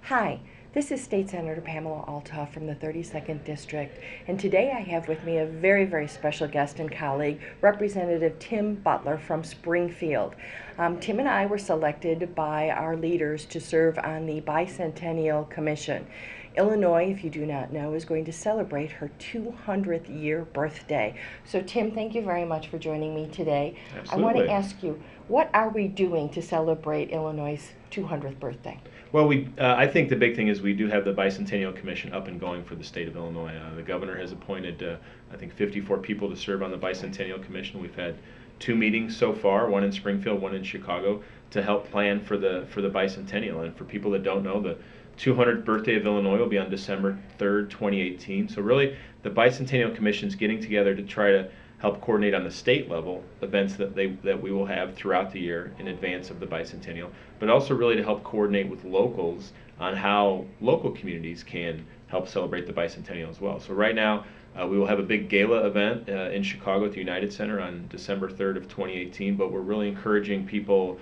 Hi, this is State Senator Pamela Alta from the 32nd District, and today I have with me a very, very special guest and colleague, Representative Tim Butler from Springfield. Tim and I were selected by our leaders to serve on the Bicentennial Commission. Illinois, if you do not know, is going to celebrate her 200th year birthday. So Tim, thank you very much for joining me today. Absolutely. I want to ask you, what are we doing to celebrate Illinois' 200th birthday? Well, I think the big thing is we do have the Bicentennial Commission up and going for the state of Illinois. The governor has appointed, I think, 54 people to serve on the Bicentennial Commission. We've had 2 meetings so far, one in Springfield, one in Chicago, to help plan for the Bicentennial. And for people that don't know, the 200th birthday of Illinois will be on December 3rd, 2018. So really, the Bicentennial Commission is getting together to try to help coordinate on the state level events that we will have throughout the year in advance of the Bicentennial, but also really to help coordinate with locals on how local communities can help celebrate the Bicentennial as well. So right now, we will have a big gala event in Chicago at the United Center on December 3rd of 2018, but we're really encouraging people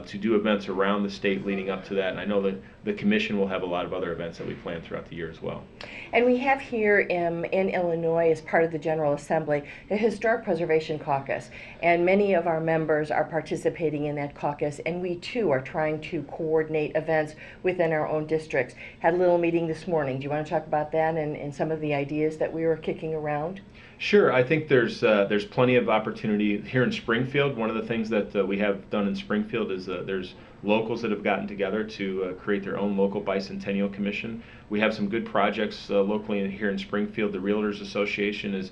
to do events around the state leading up to that, and I know that the Commission will have a lot of other events that we plan throughout the year as well. And we have here in Illinois, as part of the General Assembly, a Historic Preservation Caucus, and many of our members are participating in that caucus, and we too are trying to coordinate events within our own districts. Had a little meeting this morning. Do you want to talk about that and some of the ideas that we were kicking around? Sure. I think there's plenty of opportunity here in Springfield. One of the things that we have done in Springfield is there's locals that have gotten together to create their own local Bicentennial Commission. We have some good projects locally here in Springfield. The Realtors Association is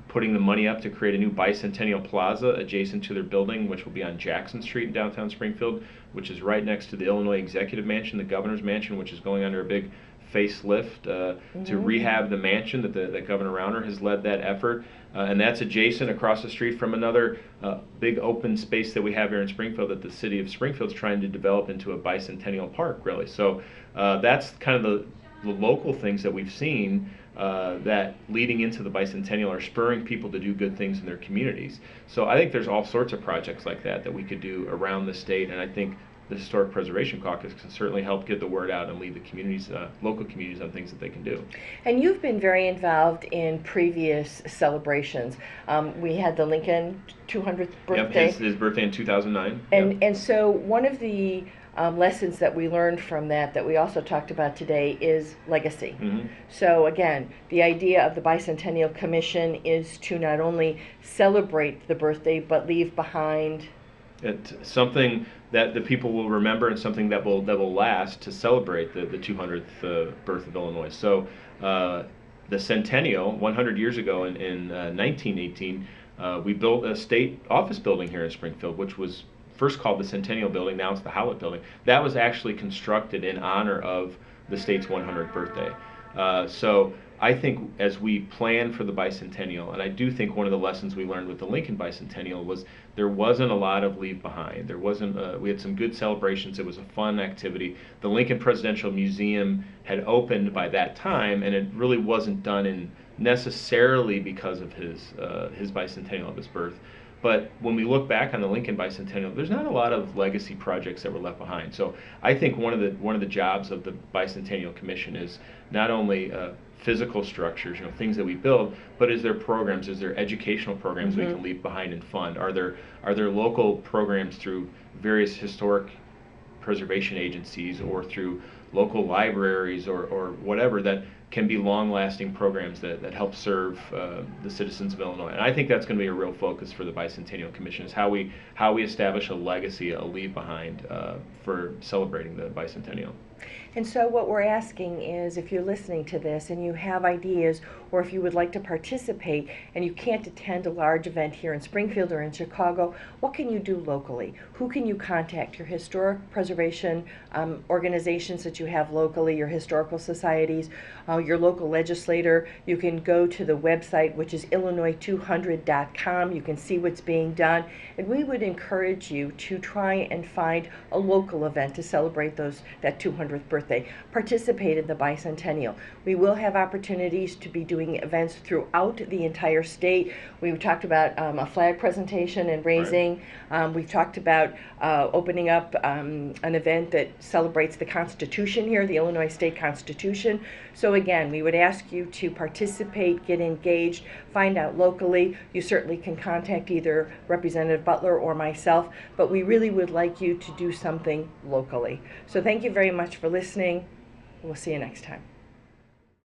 putting the money up to create a new Bicentennial Plaza adjacent to their building, which will be on Jackson Street in downtown Springfield, which is right next to the Illinois Executive Mansion, the Governor's Mansion, which is going under a big facelift to rehab the mansion that Governor Rauner has led that effort. And that's adjacent across the street from another big open space that we have here in Springfield that the city of Springfield is trying to develop into a bicentennial park, really. So that's kind of the local things that we've seen that leading into the Bicentennial are spurring people to do good things in their communities. So I think there's all sorts of projects like that we could do around the state, and I think the Historic Preservation Caucus can certainly help get the word out and lead the communities, local communities, on things that they can do. And you've been very involved in previous celebrations. We had the Lincoln 200th birthday. Yep, his birthday in 2009. And so one of the lessons that we learned from that we also talked about today is legacy. So again, the idea of the Bicentennial Commission is to not only celebrate the birthday, but leave behind something that the people will remember and something that will last to celebrate the 200th birth of Illinois. So the centennial, 100 years ago in 1918, we built a state office building here in Springfield, which was first called the Centennial Building, now it's the Howlett Building. That was actually constructed in honor of the state's 100th birthday. So I think as we plan for the Bicentennial, and I do think one of the lessons we learned with the Lincoln Bicentennial was there wasn't a lot of leave behind. There wasn't. We had some good celebrations. It was a fun activity. The Lincoln Presidential Museum had opened by that time, and it really wasn't done in necessarily because of his Bicentennial of his birth. But when we look back on the Lincoln Bicentennial, there's not a lot of legacy projects that were left behind. So I think one of the jobs of the Bicentennial Commission is not only physical structures, things that we build, but is there programs, is there educational programs we can leave behind and fund? Are there local programs through various historic preservation agencies or through local libraries or whatever that can be long-lasting programs that help serve the citizens of Illinois? And I think that's going to be a real focus for the Bicentennial Commission, is how we establish a legacy, a leave behind for celebrating the Bicentennial. And so what we're asking is, if you're listening to this and you have ideas, or if you would like to participate and you can't attend a large event here in Springfield or in Chicago, what can you do locally? Who can you contact? Your historic preservation organizations that you have locally, your historical societies, your local legislator. You can go to the website, which is Illinois200.com. You can see what's being done. And we would encourage you to try and find a local event to celebrate that 200th 200th birthday, participate in the Bicentennial. We will have opportunities to be doing events throughout the entire state. We talked about a flag presentation and raising. Right. We've talked about opening up an event that celebrates the Constitution here, the Illinois State Constitution. So again, we would ask you to participate, get engaged, find out locally. You certainly can contact either Representative Butler or myself, but we really would like you to do something locally. So thank you very much for listening. We'll see you next time.